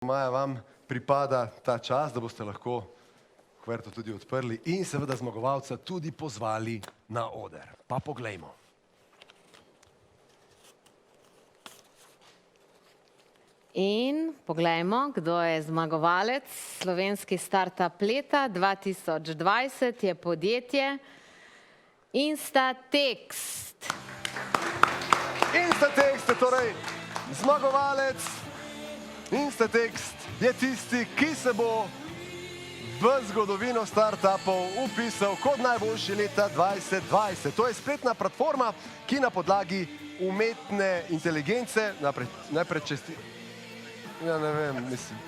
Maja, vam pripada ta čas, da boste lahko kuverto tudi odprli in seveda zmagovalca tudi pozvali na oder. Pa poglejmo. In poglejmo, kdo je zmagovalec. Slovenski startup leta 2020 je podjetje Instatext. Instatext je torej zmagovalec. Instatext je tisti, ki se bo v zgodovino startupov upisal kot najboljši leta 2020. To je spletna platforma, ki na podlagi umetne inteligence, najprej ja, ne vem, mislim.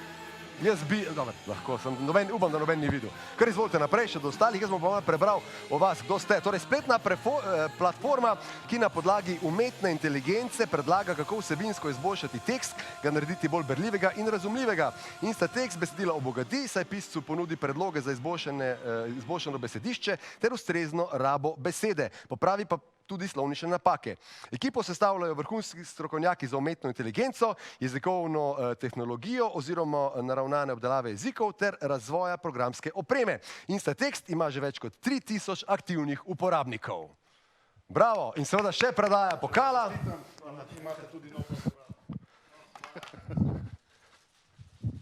Dobar, lahko sem, upam, da noben ni videl. Kar izvolite naprej, še do ostalih, jaz bom prebral o vas, kdo ste. Torej, spletna platforma, ki na podlagi umetne inteligence predlaga, kako vsebinsko izboljšati tekst, ga narediti bolj berljivega in razumljivega. Instatext besedila obogati, saj piscu ponudi predloge za izboljšano besedišče ter ustrezno rabo besede. Popravi pa tudi slovnične napake. Ekipo sestavljajo vrhunski strokovnjaki za umetno inteligenco, jezikovno tehnologijo oziroma naravnane obdelave jezikov ter razvoja programske opreme. Instatext ima že več kot 3000 aktivnih uporabnikov. Bravo! In seveda še predaja pokala.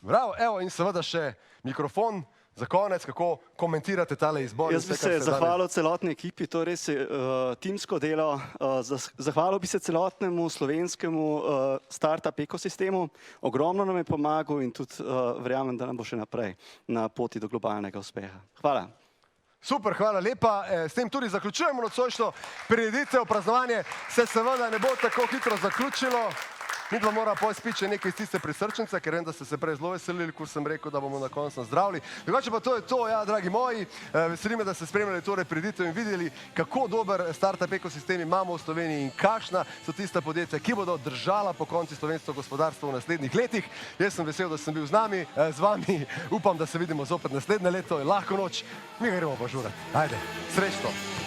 Bravo! Evo in seveda še mikrofon. Za konec, kako komentirate tale izbor? Jaz bi se zahvalil celotni ekipi, to res je timsko delo. Zahvalil bi se celotnemu slovenskemu startup ekosistemu. Ogromno nam je pomagal in tudi verjamem, da nam bo še naprej na poti do globalnega uspeha. Hvala. Super, hvala lepa. S tem tudi zaključujemo nocojšnjo prireditev. Praznovanje se seveda ne bo tako hitro zaključilo. Midva mora potem spiti še nekaj iz tiste prisrčnice, ker vem, da ste se prej zelo veselili, ko sem rekel, da bomo na koncu zdravili. Drugače pa to je to, ja, dragi moji. Veseli me, da ste spremljali torej prireditev in videli, kako dober startup ekosistem imamo v Sloveniji in kakšna so tista podjetja, ki bodo držala po konci slovensko gospodarstvo v naslednjih letih. Jaz sem vesel, da sem bil z vami. Upam, da se vidimo zopet naslednje leto. Lahko noč. Mi gremo pa žurati. Ajde, srečno.